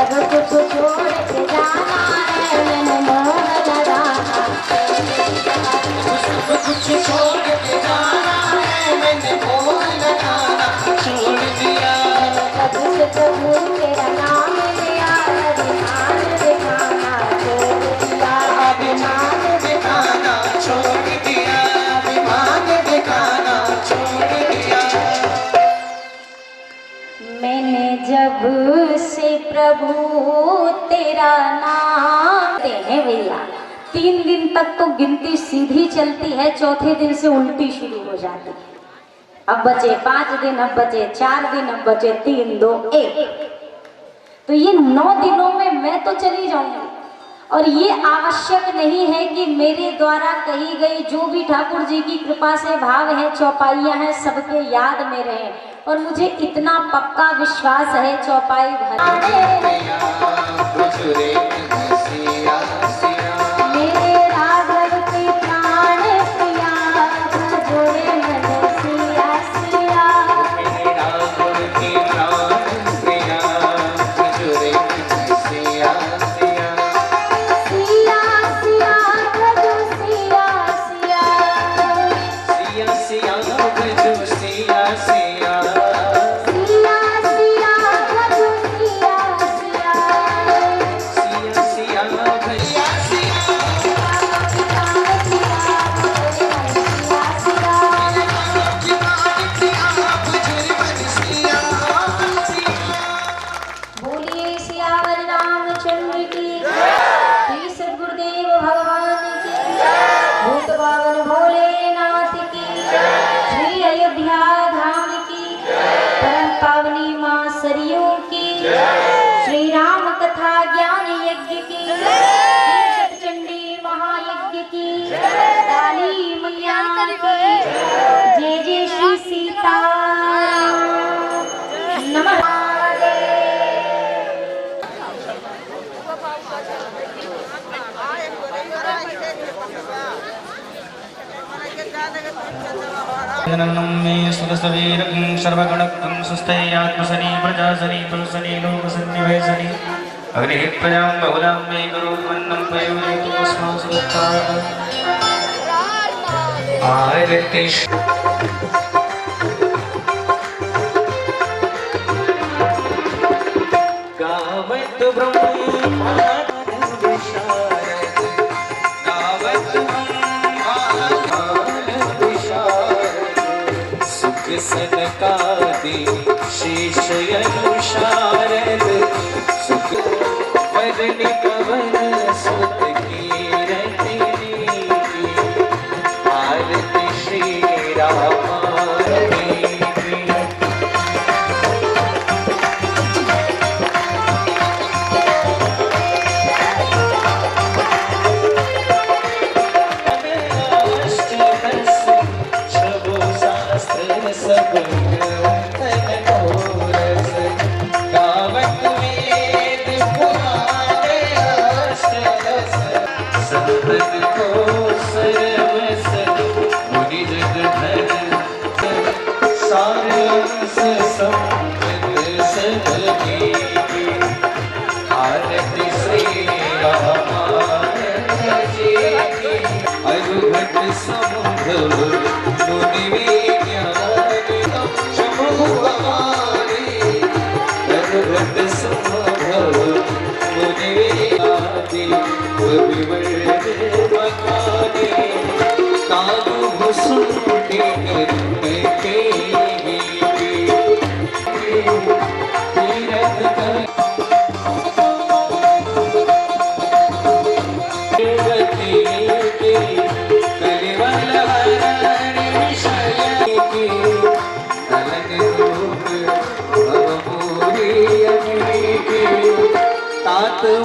सब कुछ छोड़ के जाना है, मैंने मोह लगाना। सब कुछ छोड़ के जाना है, मैंने मोह लगाना छोड़ दिया। कभी से प्रभु तेरा नाम लिया, अभिमान दिखाना छोड़ दिया, अभिमान दिखाना छोड़ दिया, अभिमान दिखाना छोड़ दिया। मैंने जब से प्रभु तेरा नाम हैं भैया, 3 दिन तक तो गिनती सीधी चलती है, चौथे दिन से उल्टी शुरू हो जाती है। अब बचे 5 दिन, अब बचे 4 दिन, अब बचे 3, 2, 1। तो ये 9 दिनों में मैं तो चली जाऊंगी, और ये आवश्यक नहीं है कि मेरे द्वारा कही गई जो भी ठाकुर जी की कृपा से भाव है, चौपाइयाँ हैं, सबके याद में रहे। और मुझे इतना पक्का विश्वास है चौपाई भर जननं मे सुरसवीरं सर्वगुणकं सुस्थैयात्मसनी प्रजासनी पुरुषनी लोकसन्निवेशनी अग्निः प्रजां बहुलां मे गुरुवन्नं प्रयोजयितुमस्मासुत्थाः आरति गावत ब्रह्म सनकादि शेष अनुशारद सुख वदन कवन सुत कीरति आरति श्री राम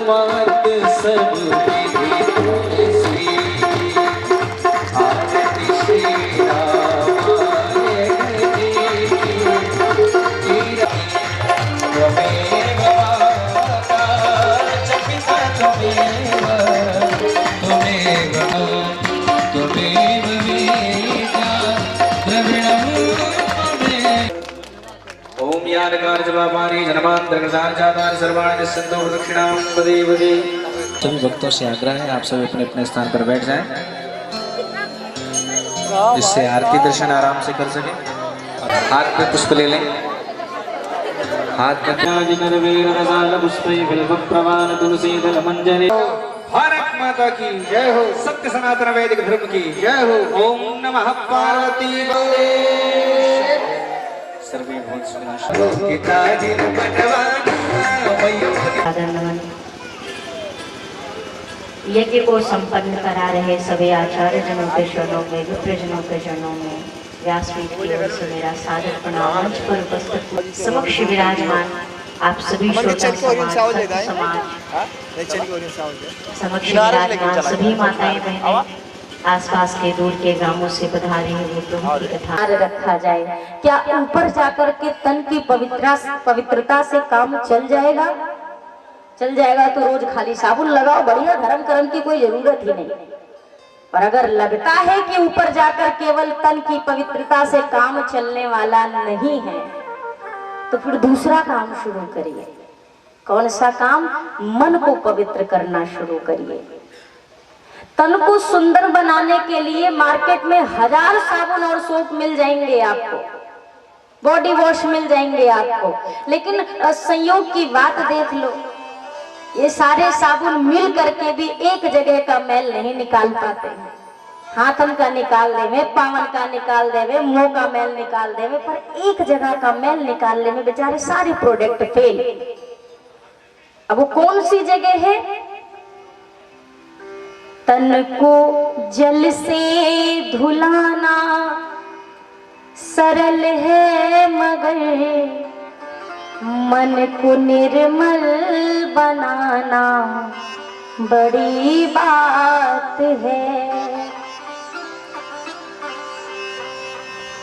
मात सब आरति श्री राम कल्याणकार जपापारी जन्मांतरकृतार जातार सर्वाणि निस्संतो प्रदक्षिणां पदे पदे। सभी भक्तों से आग्रह है आप सभी अपने अपने स्थान पर बैठ जाएं, जिससे आरती दर्शन आराम से कर सके। हाथ में पुष्प ले लें, हाथ में तुलसी दल मंजरी। भारत माता की जय हो, सत्य सनातन वैदिक धर्म की जय हो। ओम नमः पार्वती सर्वे यज्ञ को संपन्न करा रहे सभी आचार्य जनों के चरणों में, विप्रजनों के चरणों में व्यासपीठ की ओर से मेरा सादर प्रणाम। मंच पर उपस्थित समक्ष विराजमान आप सभी श्रोता समाज, समक्ष विराजमान सभी माताएं बहनें, आसपास के दूर के ग्रामों से पधारी हुई प्रभु की कथा रखा जाए। क्या ऊपर जाकर के तन की पवित्रता से काम चल जाएगा? चल जाएगा तो रोज खाली साबुन लगाओ, बढ़िया धर्म कर्म की कोई जरूरत ही नहीं। पर अगर लगता है कि ऊपर जाकर केवल तन की पवित्रता से काम चलने वाला नहीं है, तो फिर दूसरा काम शुरू करिए। कौन सा काम? मन को पवित्र करना शुरू करिए। तन को सुंदर बनाने के लिए मार्केट में 1000 साबुन और सोप मिल जाएंगे आपको, बॉडी वॉश मिल जाएंगे आपको, लेकिन संयोग की बात देख लो, ये सारे साबुन मिल करके भी एक जगह का मैल नहीं निकाल पाते। हाथन का निकाल देवे, पावन का निकाल देवे, मुंह का मैल निकाल देवे, पर एक जगह का मैल निकालने में बेचारे सारे प्रोडक्ट फेल। अब वो कौन सी जगह है? तन को जल से धुलाना सरल है, मगर मन को निर्मल बनाना बड़ी बात है।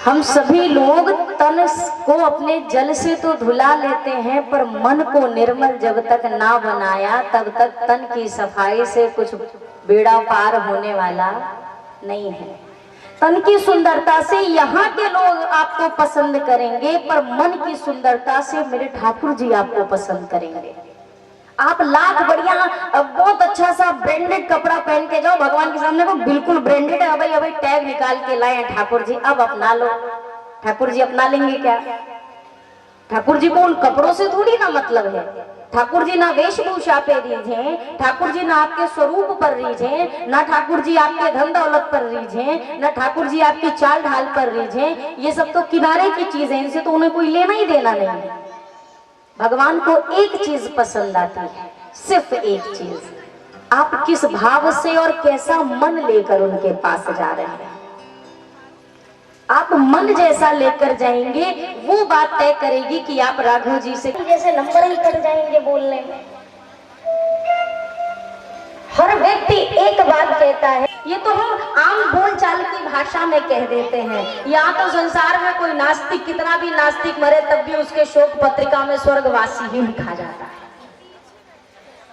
हम सभी लोग तन को अपने जल से तो धुला लेते हैं, पर मन को निर्मल जब तक ना बनाया तब तक तन की सफाई से कुछ बेड़ा पार होने वाला नहीं है। तन की सुंदरता से यहाँ के लोग आपको पसंद करेंगे, पर मन की सुंदरता से मेरे ठाकुर जी आपको पसंद करेंगे। आप लाख बढ़िया बहुत अच्छा सा ब्रांडेड कपड़ा पहन के जाओ भगवान के सामने, को बिल्कुल ब्रांडेड है, अभी अभी टैग निकाल के लाए हैं ठाकुर जी, अब अपना लो। ठाकुर जी अपना लेंगे क्या? ठाकुर जी को उन कपड़ों से थोड़ी ना मतलब है। ठाकुर जी ना वेशभूषा पे रीझे, ठाकुर जी ना आपके स्वरूप पर रीझे, ना ठाकुर जी आपके धन दौलत पर रीझे, ना ठाकुर जी आपकी चाल ढाल पर रीझे। ये सब तो किनारे की चीजें, इनसे तो उन्हें कोई लेना ही देना नहीं है। भगवान को एक चीज पसंद आती है, सिर्फ एक चीज, आप किस भाव से और कैसा मन लेकर उनके पास जा रहे हैं। आप मन जैसा लेकर जाएंगे वो बात तय करेगी कि आप राघव जी से जैसे नंबर ही कट जाएंगे बोलने में। हर व्यक्ति एक बात कहता है, ये तो हम आम बोलचाल की भाषा में कह देते हैं। यहाँ तो संसार में कोई नास्तिक, कितना भी नास्तिक मरे तब भी उसके शोक पत्रिका में स्वर्गवासी ही लिखा जाता है।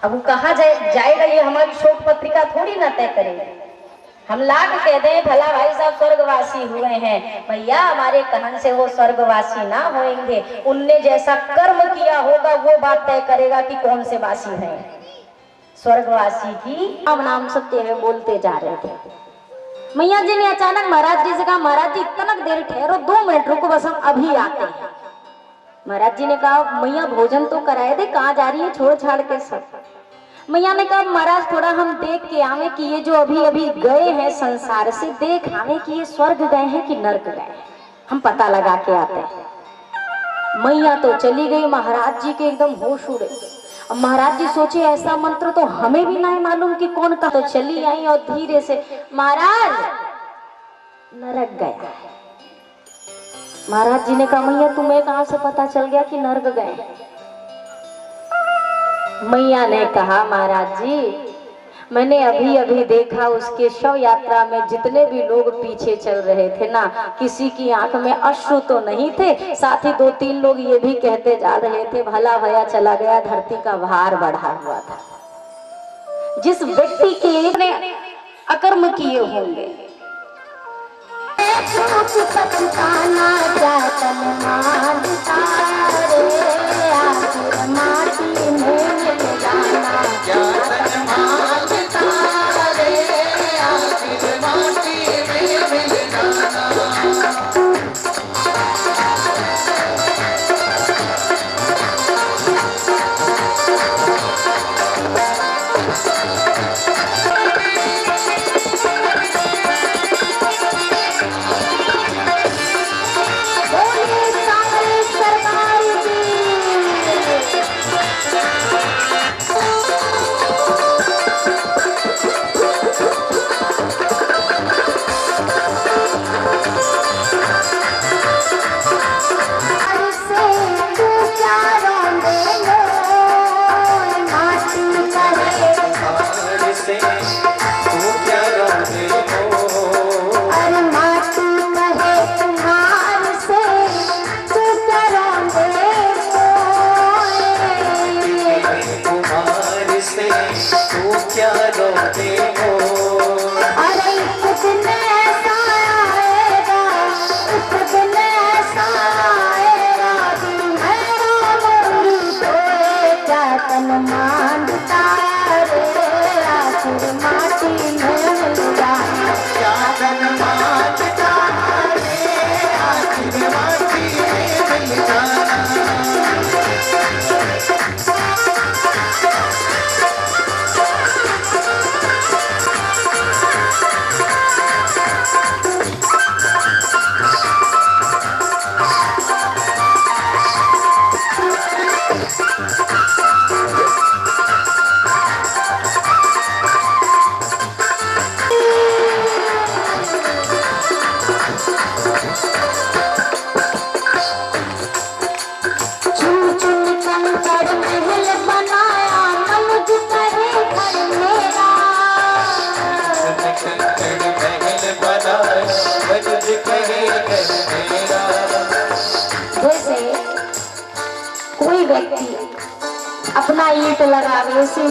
अब वो कहा जाएगा, ये हमारी शोक पत्रिका थोड़ी ना तय करेगी। हम लाख कह दें भला भाई साहब स्वर्गवासी हुए हैं, भैया हमारे कहन से वो स्वर्गवासी ना होंगे, उनने जैसा कर्म किया होगा वो बात तय करेगा कि कौन से वासी हैं। स्वर्गवासी की नाम नाम सत्य में बोलते जा रहे थे। मैया जी ने अचानक महाराज जी से कहा, महाराज जी तनक देर ठहरो, 2 मिनट रुको, बस हम अभी आते हैं। महाराज जी ने कहा, मैया भोजन तो कराए दे, कहाँ जा रही है छोड़ छाड़ के सब। मैया ने कहा, महाराज थोड़ा हम देख के आवे कि ये जो अभी अभी गए हैं संसार से, देख आवे कि ये स्वर्ग गए हैं कि नर्क गए, हम पता लगा के आते हैं। मैया तो चली गई, महाराज जी के एकदम होश उड़े। अब महाराज जी सोचे ऐसा मंत्र तो हमें भी नहीं मालूम कि कौन का, तो चली आई और धीरे से, महाराज नरक गया। महाराज जी ने कहा, मैया तुम्हें कहां से पता चल गया कि नरक गए? मैया ने कहा, महाराज जी मैंने अभी अभी देखा उसके शव यात्रा में जितने भी लोग पीछे चल रहे थे ना, किसी की आंख में अश्रु तो नहीं थे, साथ ही 2-3 लोग ये भी कहते जा रहे थे भला भया चला गया, धरती का भार बढ़ा हुआ था। जिस व्यक्ति के ने अकर्म किए होंगे, पछताना व्यक्ति अपना ईंट लगावे से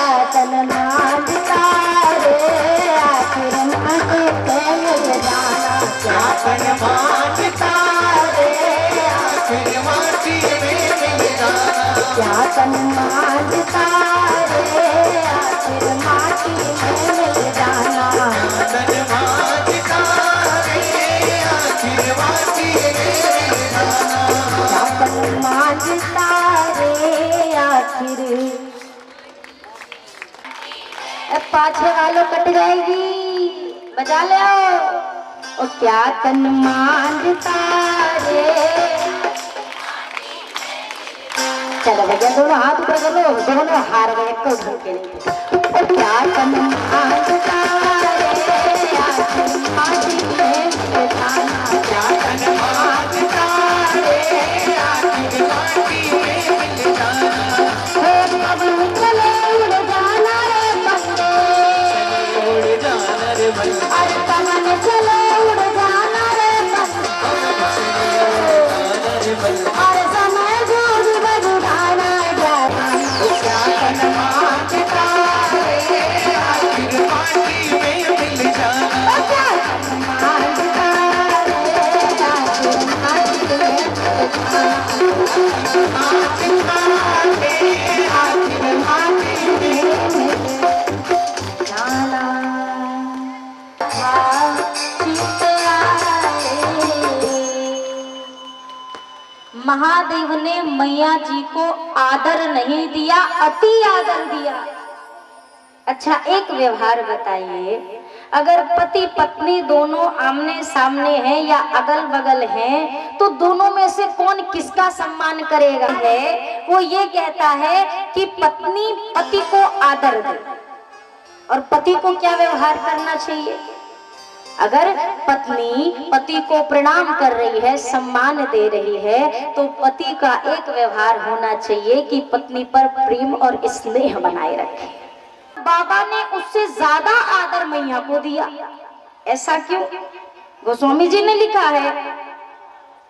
क्या तन मांगता रे आखिर माटी में मिल जाना तन मांगता रे आखिर माटी में मिल जाना क्या तन मांगता रे आखिर पाछे वालों कट जाएगी बजा ले और क्या तन मांगता रे चलो भैया दोनों हाथ ऊपर कर लो दोनों हार गए को ढंग के नहीं क्या तन मांगता रे आखिर माटी में मिल जाना क्या तन मांगता रे आखिर माटी में मिल जाना कभी चले उड़ जाना रे बंदे उड़ जाना रे बंदे अरे कमन चले उड़ जाना रे बंदे अरे समय जोड़ बजुड़ाना जाना क्या तन मांगता रे आखिर माटी में मिल जाना क्या तन मांगता रे आखिर माटी में मांगता रे आखिर माटी में जाना महादेव ने मैया जी को आदर नहीं दिया, अति आदर दिया। अच्छा एक व्यवहार बताइए, अगर पति पत्नी दोनों आमने सामने हैं या अगल बगल हैं तो दोनों में से कौन किसका सम्मान करेगा? है वो ये कहता है कि पत्नी पति को आदर दे। और पति को क्या व्यवहार करना चाहिए? अगर पत्नी पति को प्रणाम कर रही है, सम्मान दे रही है, तो पति का एक व्यवहार होना चाहिए कि पत्नी पर प्रेम और स्नेह बनाए रखे। बाबा ने उससे ज्यादा आदर मैया को दिया। ऐसा क्यों? गोस्वामी जी ने लिखा है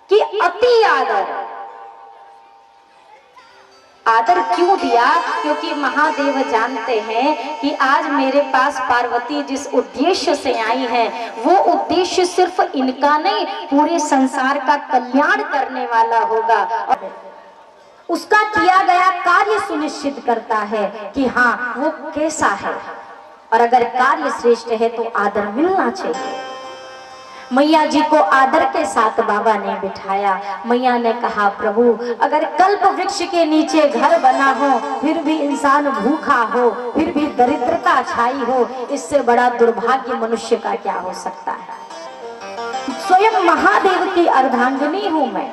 कि अति आदर। आदर क्यों दिया? क्योंकि महादेव जानते हैं कि आज मेरे पास पार्वती जिस उद्देश्य से आई है वो उद्देश्य सिर्फ इनका नहीं, पूरे संसार का कल्याण करने वाला होगा। और उसका किया गया कार्य सुनिश्चित करता है कि हाँ वो कैसा है, और अगर कार्य श्रेष्ठ है तो आदर मिलना चाहिए। मैया जी को आदर के साथ बाबा ने बिठाया। मैया ने कहा, प्रभु अगर कल्प वृक्ष के नीचे घर बना हो फिर भी इंसान भूखा हो, फिर भी दरिद्रता छाई हो, इससे बड़ा दुर्भाग्य मनुष्य का क्या हो सकता है। स्वयं महादेव की अर्धांगिनी हूं मैं।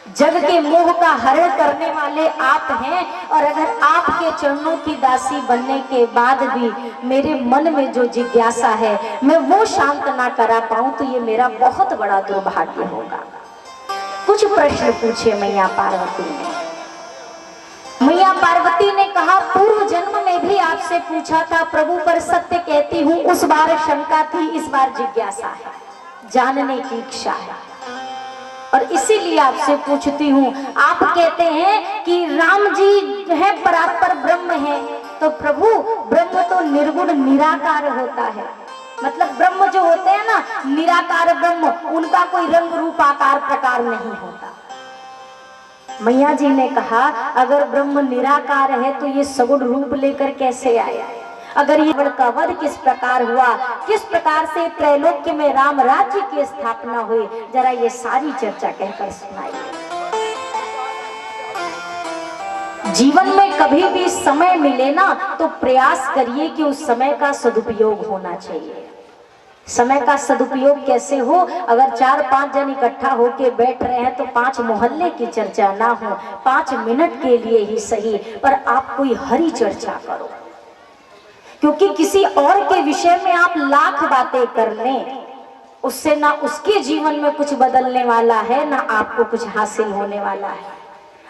जग के मोह का हरण करने वाले आप हैं, और अगर आपके चरणों की दासी बनने के बाद भी मेरे मन में जो जिज्ञासा है मैं वो शांत ना करा पाऊं तो ये मेरा बहुत बड़ा दुर्भाग्य होगा। कुछ प्रश्न पूछे मैया पार्वती ने। मैया पार्वती ने कहा, पूर्व जन्म में भी आपसे पूछा था प्रभु, पर सत्य कहती हूँ उस बार शंका थी, इस बार जिज्ञासा है, जानने की इच्छा है, और इसीलिए आपसे पूछती हूँ। आप कहते हैं कि राम जी है परात्पर ब्रह्म है, तो प्रभु ब्रह्म तो निर्गुण निराकार होता है। मतलब ब्रह्म जो होते हैं ना, निराकार ब्रह्म, उनका कोई रंग रूप आकार प्रकार नहीं होता। मैया जी ने कहा, अगर ब्रह्म निराकार है तो ये सगुण रूप लेकर कैसे आया? अगर ये का वध किस प्रकार हुआ, किस प्रकार से त्रैलोक्य में राम राज्य की स्थापना हुई, जरा ये सारी चर्चा कहकर सुनाइए। जीवन में कभी भी समय मिले ना तो प्रयास करिए कि उस समय का सदुपयोग होना चाहिए। समय का सदुपयोग कैसे हो? अगर 4-5 जन इकट्ठा होके बैठ रहे हैं तो 5 मोहल्ले की चर्चा ना हो, 5 मिनट के लिए ही सही, पर आप कोई हरी चर्चा करो। क्योंकि किसी और के विषय में आप लाख बातें कर लें, उससे ना उसके जीवन में कुछ बदलने वाला है, ना आपको कुछ हासिल होने वाला है।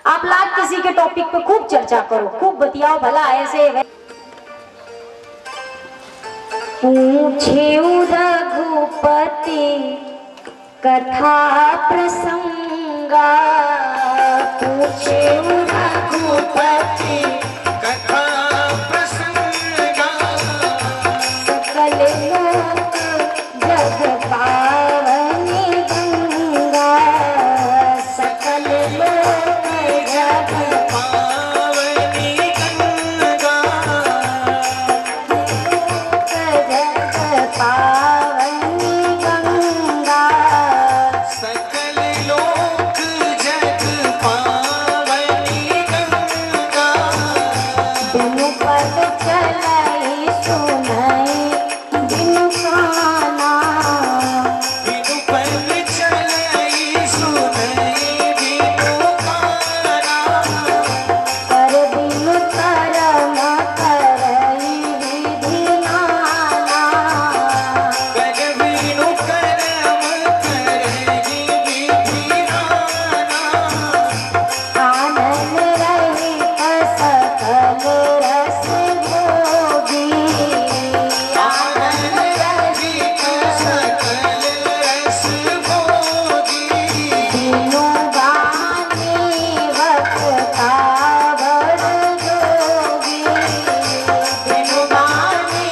आप लाख किसी के टॉपिक पे खूब चर्चा करो, खूब बतियाओ, भला ऐसे पूछे रघुपति कथा प्रसंगा, पूछे रघुपति कथा प्रसंगा, सकल लोक जग पावनी गंगा, सकल लोक जग पावनी गंगा, जग पावनी गंगा, सकल लोक जग पावनी गंगा, बिनु पद चलाई सुनाई बिनु काना, बिनु पद चलई सुनई बिनु काना, कर बिनु करम करई विधि नाना, कर बिनु करम करई विधि नाना, आनंद रहित सकल रस भोगी, आनंद रहित सकल रस भोगी, बिनु गाने वक्ता वर जोगी, बिनु गाने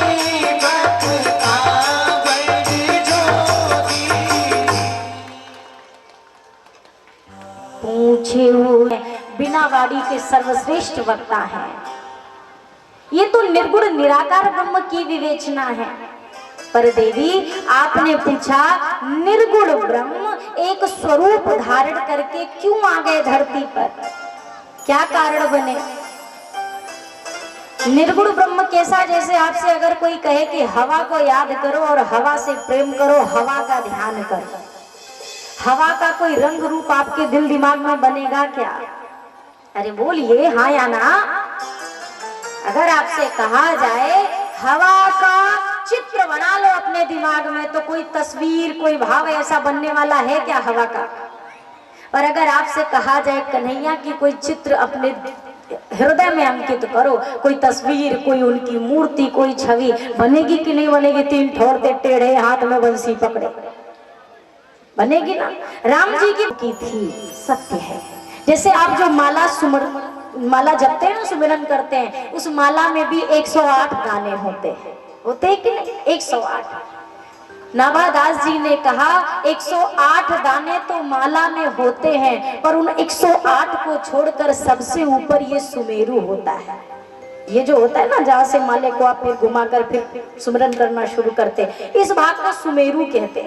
बक्ता बड़ जोगी, पूछे हुए बिना वाणी के सर्वश्रेष्ठ वक्ता है। ये तो निर्गुण निराकार ब्रह्म की विवेचना है। पर देवी आपने पूछा निर्गुण ब्रह्म एक स्वरूप धारण करके क्यों आ गए धरती पर, क्या कारण बने? निर्गुण ब्रह्म कैसा? जैसे आपसे अगर कोई कहे कि हवा को याद करो और हवा से प्रेम करो, हवा का ध्यान करो, हवा का कोई रंग रूप आपके दिल दिमाग में बनेगा क्या? अरे बोलिए हाँ या ना। अगर आपसे कहा जाए हवा का चित्र बना लो अपने दिमाग में, तो कोई तस्वीर कोई भाव ऐसा बनने वाला है क्या हवा का? और अगर आपसे कहा जाए कन्हैया की कोई चित्र अपने हृदय में अंकित करो, कोई तस्वीर, कोई उनकी मूर्ति, कोई छवि बनेगी कि नहीं बनेगी? तीन ठोरते टेढ़े हाथ में बंसी पकड़े, बनेगी ना। राम जी की थी, सत्य है। जैसे आप जो माला जपते हैं ना, सुमिरन करते हैं, उस माला में भी 108 गाने होते हैं कि नहीं? 108। नाभादास जी ने कहा 108 गाने तो माला में होते हैं, पर उन 108 को छोड़कर सबसे ऊपर ये सुमेरु होता है। ये जो होता है ना, जहाँ से माले को आप फिर घुमाकर फिर सुमिरन करना शुरू करते हैं, इस भाग को सुमेरु कहते हैं।